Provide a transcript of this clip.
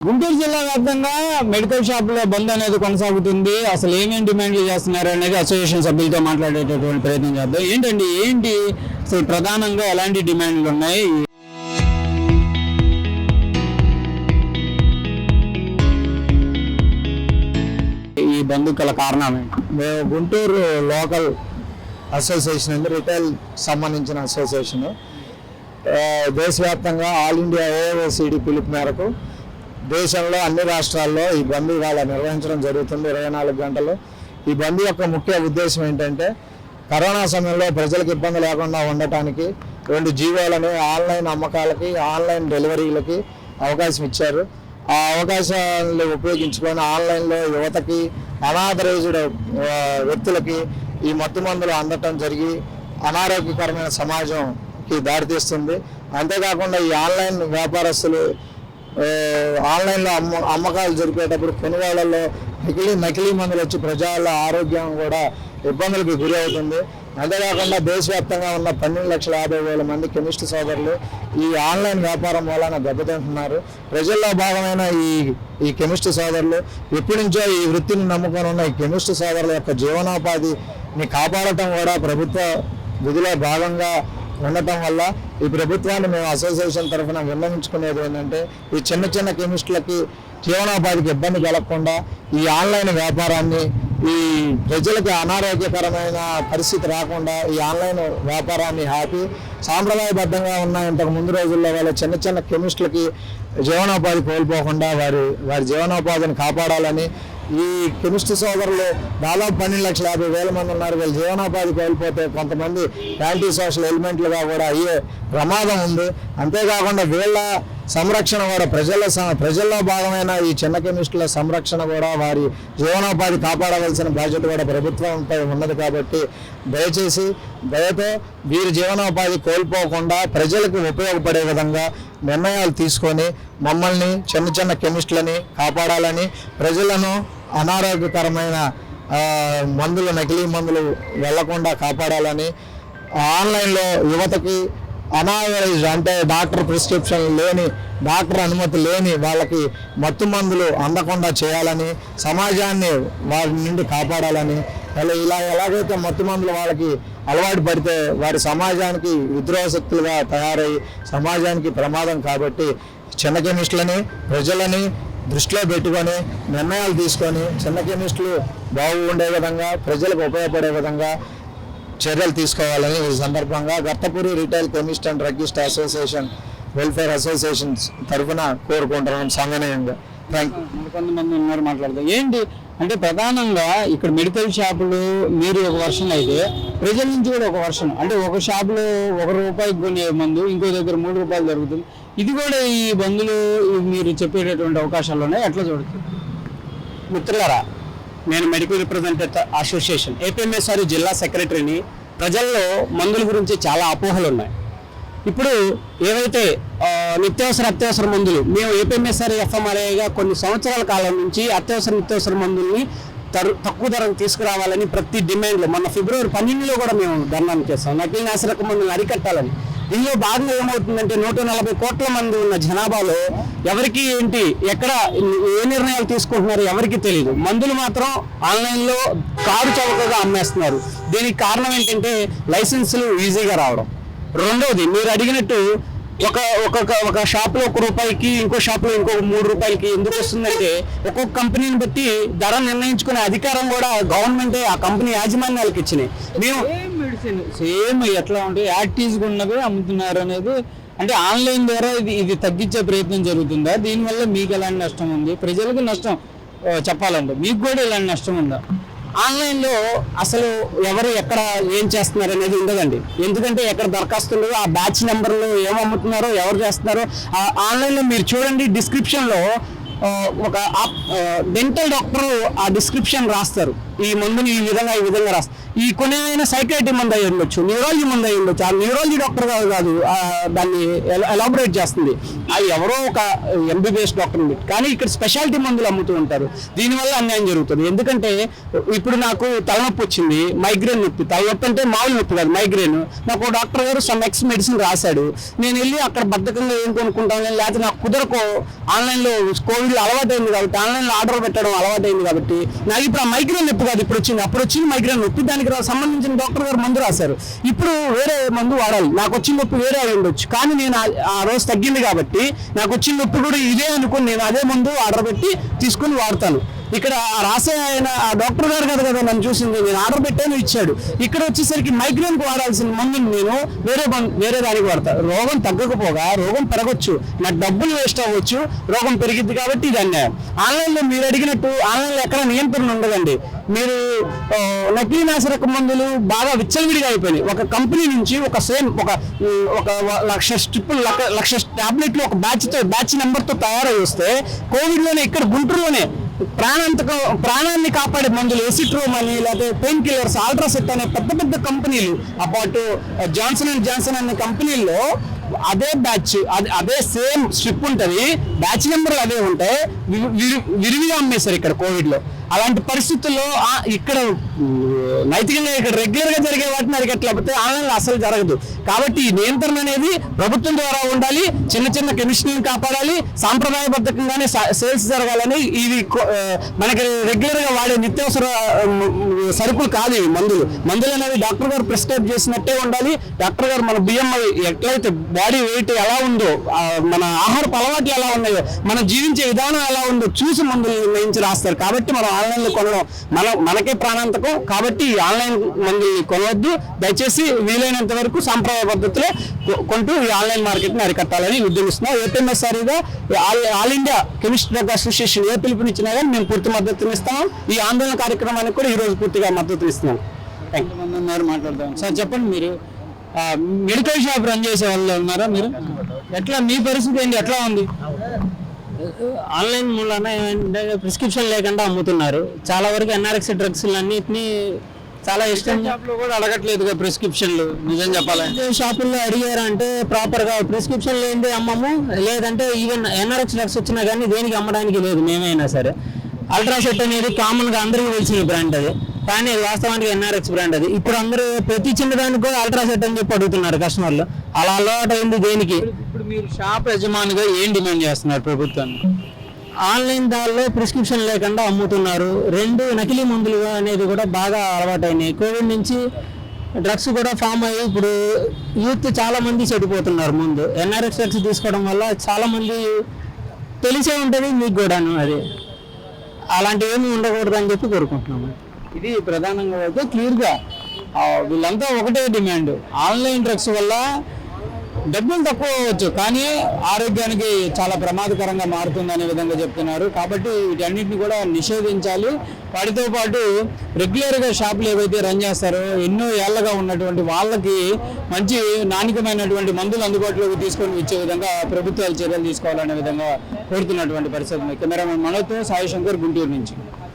గుంటూరు జిల్లా వ్యాప్తంగా మెడికల్ షాపుల బంద్ అనేది కొనసాగుతుంది. అసలు ఏమేమి డిమాండ్లు చేస్తున్నారు అనేది అసోసియేషన్ సభ్యులతో మాట్లాడేటటువంటి ప్రయత్నం చేద్దాం. ఏంటి అసలు ప్రధానంగా ఎలాంటి డిమాండ్లు ఉన్నాయి? ఈ బంద్ గల కారణం ఏంటి? మేము గుంటూరు లోకల్ అసోసియేషన్ అండి, రిటైల్ సంబంధించిన అసోసియేషన్. దేశవ్యాప్తంగా ఆల్ ఇండియా ఏఐసిడి పిలుపు మేరకు దేశంలో అన్ని రాష్ట్రాల్లో ఈ బంద్ ఇవాళ నిర్వహించడం జరుగుతుంది 24 గంటలు. ఈ బంద్ యొక్క ముఖ్య ఉద్దేశం ఏంటంటే కరోనా సమయంలో ప్రజలకు ఇబ్బంది లేకుండా ఉండటానికి 2 జీవోలను ఆన్లైన్ అమ్మకాలకి, ఆన్లైన్ డెలివరీలకి అవకాశం ఇచ్చారు. ఆ అవకాశాలను ఉపయోగించుకొని ఆన్లైన్లో యువతకి, అనాథరైజ్డ్ వ్యక్తులకి ఈ మత్తు మందులు అందటం జరిగి అనారోగ్యకరమైన సమాజంకి దారితీస్తుంది. అంతేకాకుండా ఈ ఆన్లైన్ వ్యాపారస్తులు ఆన్లైన్లో అమ్మకాలు జరిపేటప్పుడు కొనుగోళ్లలో నకిలీ మందులు వచ్చి ప్రజల ఆరోగ్యం కూడా ఇబ్బందులకు గురి అవుతుంది. అంతేకాకుండా దేశవ్యాప్తంగా ఉన్న 12,50,000 మంది కెమిస్ట్ సోదరులు ఈ ఆన్లైన్ వ్యాపారం వలన దెబ్బతింటున్నారు. ప్రజల్లో భాగమైన ఈ కెమిస్ట్ సోదరులు ఎప్పటి నుంచో ఈ వృత్తిని నమ్ముకొని ఉన్న ఈ కెమిస్ట్ సోదరుల యొక్క జీవనోపాధిని కాపాడటం కూడా ప్రభుత్వ విధిలో భాగంగా ఉండటం వల్ల ఈ ప్రభుత్వాన్ని మేము అసోసియేషన్ తరఫున విన్నవించుకునేది ఏంటంటే ఈ చిన్న కెమిస్టులకి జీవనోపాధికి ఇబ్బంది కలగకుండా ఈ ఆన్లైన్ వ్యాపారాన్ని, ఈ ప్రజలకి అనారోగ్యకరమైన పరిస్థితి రాకుండా ఈ ఆన్లైన్ వ్యాపారాన్ని ఆపి సాంప్రదాయబద్ధంగా ఉన్న ఇంతకు ముందు రోజుల్లో వాళ్ళ చిన్న కెమిస్టులకి జీవనోపాధి కోల్పోకుండా వారి జీవనోపాధిని కాపాడాలని ఈ కెమిస్ట్ సోదరులు దాదాపు 12,50,000 మంది ఉన్నారు. వీళ్ళ జీవనోపాధి కోల్పోతే కొంతమంది యాంటీ సోషల్ ఎలిమెంట్లుగా కూడా అయ్యే ప్రమాదం ఉంది. అంతేకాకుండా వీళ్ళ సంరక్షణ కూడా ప్రజల్లో భాగమైన ఈ చిన్న కెమిస్టుల సంరక్షణ కూడా వారి జీవనోపాధి కాపాడవలసిన బాధ్యత కూడా ప్రభుత్వంపై ఉన్నది. కాబట్టి దయతో వీరి జీవనోపాధి కోల్పోకుండా ప్రజలకు ఉపయోగపడే విధంగా నిర్ణయాలు తీసుకొని మమ్మల్ని చిన్న కెమిస్టులని కాపాడాలని, ప్రజలను అనారోగ్యకరమైన నకిలీ మందులు వెళ్లకుండా కాపాడాలని, ఆన్లైన్లో యువతకి అనాథరైజ్డ్ అంటే డాక్టర్ ప్రిస్క్రిప్షన్ లేని, డాక్టర్ అనుమతి లేని వాళ్ళకి మత్తు మందులు అందకుండా చేయాలని, సమాజాన్ని వారి నుండి కాపాడాలని, ఇలా ఎలాగైతే మత్తు మందులు వాళ్ళకి అలవాటు పడితే వారి సమాజానికి విద్రోహ శక్తులుగా తయారై సమాజానికి ప్రమాదం. కాబట్టి చిన్న కెమిస్టులని, ప్రజలని దృష్టిలో పెట్టుకొని నిర్ణయాలు తీసుకొని చిన్న కెమిస్టులు బాగుండే విధంగా, ప్రజలకు ఉపయోగపడే విధంగా చర్యలు తీసుకోవాలని ఈ సందర్భంగా Gartapuri retail chemist and druggist association welfare associations తరఫున కోరుకుంటున్నాం సవినయంగా. కొంతమంది ఉన్నారు మాట్లాడతాం. ఏంటి అంటే ప్రధానంగా ఇక్కడ మెడికల్ షాపులు మీరు ఒక వర్షన్ అయితే ప్రజల నుంచి కూడా ఒక వర్షన్, అంటే ఒక షాపులో ₹1 కొనే మందు ఇంకో దగ్గర ₹3 దొరుకుతుంది. ఇది కూడా ఈ బంధులు మీరు చెప్పేటటువంటి అవకాశాలు ఉన్నాయి, ఎట్లా చూడచ్చు? మిత్రులారా, నేను మెడికల్ రిప్రజెంటేటివ్ అసోసియేషన్ ఏపీఎంఎస్ఆర్ జిల్లా సెక్రటరీని. ప్రజల్లో మందుల గురించి చాలా అపోహలు ఉన్నాయి. ఇప్పుడు ఏవైతే అత్యవసర మందులు మేము ఏపీఎంఎస్ఆర్ ఎఫ్ఎంఆర్ఏగా కొన్ని సంవత్సరాల కాలం నుంచి నిత్యావసర మందుల్ని తక్కువ ధరకు తీసుకురావాలని ప్రతి డిమాండ్లో మొన్న ఫిబ్రవరి 12లో కూడా మేము ధర్నా చేస్తాం. నకిలీ నాసిరకం మందులను అరికట్టాలని. దీనిలో భాగంగా ఏమవుతుందంటే 140 కోట్ల మంది ఉన్న జనాభాలో ఎవరికి ఎక్కడ ఏ నిర్ణయాలు తీసుకుంటున్నారో ఎవరికి తెలియదు. మందులు మాత్రం ఆన్లైన్లో కారు చౌకగా అమ్మేస్తున్నారు. దీనికి కారణం ఏంటంటే లైసెన్సులు ఈజీగా రావడం. రెండవది, మీరు అడిగినట్టు ఒక షాప్లో ₹1 ఇంకో షాప్లో ఇంకో ₹3 ఎందుకు వస్తుందంటే ఒక్కొక్క కంపెనీని బట్టి ధర నిర్ణయించుకునే అధికారం కూడా గవర్నమెంటే ఆ కంపెనీ యాజమాన్యాలకు ఇచ్చినాయి. మేము సేమ్ ఎట్లా ఉంటే యాక్టివ్గా ఉన్నవి అమ్ముతున్నారు అనేది, అంటే ఆన్లైన్ ద్వారా ఇది తగ్గించే ప్రయత్నం జరుగుతుందా? దీనివల్ల మీకు ఎలాంటి నష్టం ఉంది? ప్రజలకు నష్టం చెప్పాలంటే మీకు కూడా ఇలాంటి నష్టం ఉందా? ఆన్లైన్లో అసలు ఎవరు ఎక్కడ ఏం చేస్తున్నారు అనేది ఉండదండి. ఎందుకంటే ఎక్కడ దరఖాస్తులు, ఆ బ్యాచ్ నెంబర్లు ఏమమ్ముతున్నారో, ఎవరు చేస్తున్నారో ఆన్లైన్లో మీరు చూడండి. డిస్క్రిప్షన్లో ఒక డెంటల్ డాక్టర్ ఆ డిస్క్రిప్షన్ రాస్తారు, ఈ మందుని ఈ విధంగా రాస్తారు. ఈ కొన్ని సైకాట్రీ మందు అయి ఉండొచ్చు, న్యూరాలజీ మందు అయి ఉండొచ్చు. ఆ న్యూరాలజీ డాక్టర్ కాదు దాన్ని ఎలాబొరేట్ చేస్తుంది, అది ఎవరో ఒక ఎంబీబీఎస్ డాక్టర్ ఉంది. కానీ ఇక్కడ స్పెషాలిటీ మందులు అమ్ముతూ ఉంటారు. దీనివల్ల అన్యాయం జరుగుతుంది. ఎందుకంటే ఇప్పుడు నాకు తలనొప్పి వచ్చింది, మైగ్రేన్ నొప్పి. తలనొప్పి అంటే మామూలు నొప్పి కాదు, మైగ్రేన్. నాకు డాక్టర్ గారు సమ్ ఎక్స్ మెడిసిన్ రాశాడు. నేను వెళ్ళి అక్కడ బద్ధకంగా ఏం కొనుక్కుంటాను, లేకపోతే నాకు కుదరకో ఆన్లైన్లో కోవిడ్ కోవిడ్లో అలవాటైంది కాబట్టి, ఆన్లైన్లో ఆర్డర్ పెట్టడం అలవాటైంది కాబట్టి నాకు ఇప్పుడు ఆ మైగ్రేన్ నొప్పి కాదు ఇప్పుడు వచ్చింది, అప్పుడు వచ్చింది మైగ్రేన్ నొప్పి. దానికి సంబంధించిన డాక్టర్ గారు మందు రాశారు. ఇప్పుడు వేరే మందు వాడాలి. నాకు వచ్చిన నొప్పి వేరే అయి ఉండొచ్చు, కానీ నేను ఆ రోజు తగ్గింది కాబట్టి నాకు వచ్చిన నొప్పి కూడా ఇదే అనుకుని నేను అదే మందు ఆర్డర్ పెట్టి తీసుకుని వాడతాను. ఇక్కడ రాసే ఆయన ఆ డాక్టర్ గారు కదా నన్ను చూసింది, నేను ఆర్డర్ పెట్టాను ఇచ్చాడు. ఇక్కడ వచ్చేసరికి మైగ్రేన్కి వాడాల్సిన మందుని నేను వేరే దానికి వాడతాను. రోగం తగ్గకపోగా రోగం పెరగచ్చు, నాకు డబ్బులు వేస్ట్ అవ్వచ్చు, రోగం పెరిగిద్ది కాబట్టి ఇది అన్యాయం. ఆన్లైన్లో మీరు అడిగినట్టు ఆన్లైన్లో ఎక్కడ నియంత్రణ ఉండదండి. మీరు నకిలీ నాసిరక మందులు బాగా విచ్చలవిడిగా అయిపోయినాయి. ఒక కంపెనీ నుంచి ఒక 1,00,000 స్ట్రిప్పులు 1,00,000 టాబ్లెట్లు ఒక బ్యాచ్ నెంబర్తో తయారై వస్తే కోవిడ్లోనే ఇక్కడ గుంటూరులోనే ప్రాణాన్ని కాపాడే మందులు ఎసిట్రోమ్ అని, లేకపోతే పెయిన్ కిల్లర్స్, ఆల్ట్రాసెట్ అనే పెద్ద కంపెనీలు, అపాటు జాన్సన్ అండ్ జాన్సన్ అనే కంపెనీల్లో అదే బ్యాచ్ అదే సేమ్ స్ట్రిప్ ఉంటుంది, బ్యాచ్ నెంబర్లు అదే ఉంటాయి, విరివిగా అమ్మేశారు ఇక్కడ కోవిడ్లో. అలాంటి పరిస్థితుల్లో ఇక్కడ నైతికంగా ఇక్కడ రెగ్యులర్గా జరిగే వాటిని అరికట్టలేకపోతే ఆన్లైన్లో అసలు జరగదు. కాబట్టి ఈ నియంత్రణ అనేది ప్రభుత్వం ద్వారా ఉండాలి. చిన్న కెమిస్ట్రీని కాపాడాలి, సాంప్రదాయబద్ధంగానే సేల్స్ జరగాలని. ఇవి మనకి రెగ్యులర్గా వాడే నిత్యావసర సరుకులు కాదు ఇవి. మందులు అనేవి డాక్టర్ గారు ప్రిస్క్రైబ్ చేసినట్టే ఉండాలి. డాక్టర్ గారు మన BMI ఎట్లయితే బాడీ వెయిట్ ఎలా ఉందో, మన ఆహారపు అలవాట్లు ఎలా ఉన్నాయో, మనం జీవించే విధానం ఎలా ఉందో చూసి మందులు నిర్ణయించి రాస్తారు. కాబట్టి మనం ఆన్లైన్లో కొనడం మనకే ప్రాణాంతకం. కాబట్టి ఈ ఆన్లైన్ మందుల్ని కొనవద్దు. దయచేసి వీలైనంత వరకు సాంప్రదాయ పద్ధతిలో కొంటూ ఈ ఆన్లైన్ మార్కెట్ని అరికట్టాలని ఉద్యమిస్తున్నాం. ఏపీఎంఎస్ఆర్ఈగా all India chemist drug association ఏ పిలుపునిచ్చినా కానీ మేము పూర్తి మద్దతునిస్తాం. ఈ ఆందోళన కార్యక్రమానికి కూడా ఈరోజు పూర్తిగా మద్దతునిస్తున్నాం. కొంతమంది ఉన్నారు, మాట్లాడదాం. సార్ చెప్పండి, మీరు మెడికల్ షాప్ రన్ చేసే వాళ్ళు ఉన్నారా మీరు? ఎట్లా మీ పరిస్థితి ఏంటి, ఎట్లా ఉంది? ఆన్లైన్ మూలన ఏంటంటే ప్రిస్క్రిప్షన్ లేకుండా అమ్ముతున్నారు. చాలా వరకు ఎన్ఆర్ఎక్స్ డ్రగ్స్ అన్నిటినీ చాలా ఇష్టం. షాప్లో కూడా అడగట్లేదు ప్రిస్క్రిప్షన్లు. నిజం చెప్పాలంటే షాపుల్లో అడిగారంటే ప్రాపర్గా ప్రిస్క్రిప్షన్ లేనిదే అమ్మము, లేదంటే ఈవెన్ ఎన్ఆర్ఎక్స్ డ్రగ్స్ వచ్చినా కానీ దేనికి అమ్మడానికి లేదు. మేమైనా సరే అల్ట్రాసెట్ అనేది కామన్గా అందరికీ తెలిసిన బ్రాండ్ అది, కానీ అది వాస్తవానికి ఎన్ఆర్ఎక్స్ బ్రాండ్ అది. ఇప్పుడు అందరూ ప్రతి చిన్న దానికి కూడా అల్ట్రాసెట్ అని చెప్పి అడుగుతున్నారు కస్టమర్లు. అలా అలవాటు అయింది దేనికి. ఇప్పుడు మీరు షాప్ యజమానిగా ఏం డిమాండ్ చేస్తున్నారు ప్రభుత్వాన్ని? ఆన్లైన్ దానిలో ప్రిస్క్రిప్షన్ లేకుండా అమ్ముతున్నారు. 2 నకిలీ మందులు అనేది కూడా బాగా అలవాటైనాయి. కోవిడ్ నుంచి డ్రగ్స్ కూడా ఫామ్ అయ్యి ఇప్పుడు యూత్ చాలా మంది చెడిపోతున్నారు. ముందు ఎన్ఆర్ఎక్స్ డ్రగ్స్ తీసుకోవడం వల్ల చాలా మంది తెలిసే ఉంటుంది మీకు కూడాను. అది అలాంటివి ఏమి ఉండకూడదు అని చెప్పి కోరుకుంటున్నాము. ఇది ప్రధానంగా అయితే క్లియర్గా వీళ్ళంతా ఒకటే డిమాండ్. ఆన్లైన్ డ్రగ్స్ వల్ల డబ్బులు తక్కువ అవ్వచ్చు, కానీ ఆరోగ్యానికి చాలా ప్రమాదకరంగా మారుతుంది అనే విధంగా చెప్తున్నారు. కాబట్టి వీటన్నిటిని కూడా నిషేధించాలి. వాటితో పాటు రెగ్యులర్గా షాపులు ఏవైతే రన్ చేస్తారో ఎన్నో ఏళ్లగా ఉన్నటువంటి వాళ్ళకి మంచి నాణ్యమైనటువంటి మందులు అందుబాటులోకి తీసుకొని ఇచ్చే విధంగా ప్రభుత్వాలు చర్యలు తీసుకోవాలనే విధంగా కోరుతున్నటువంటి పరిస్థితి. కెమెరామెన్ మనోజ్తో సాయి శంకర్, గుంటూరు నుంచి.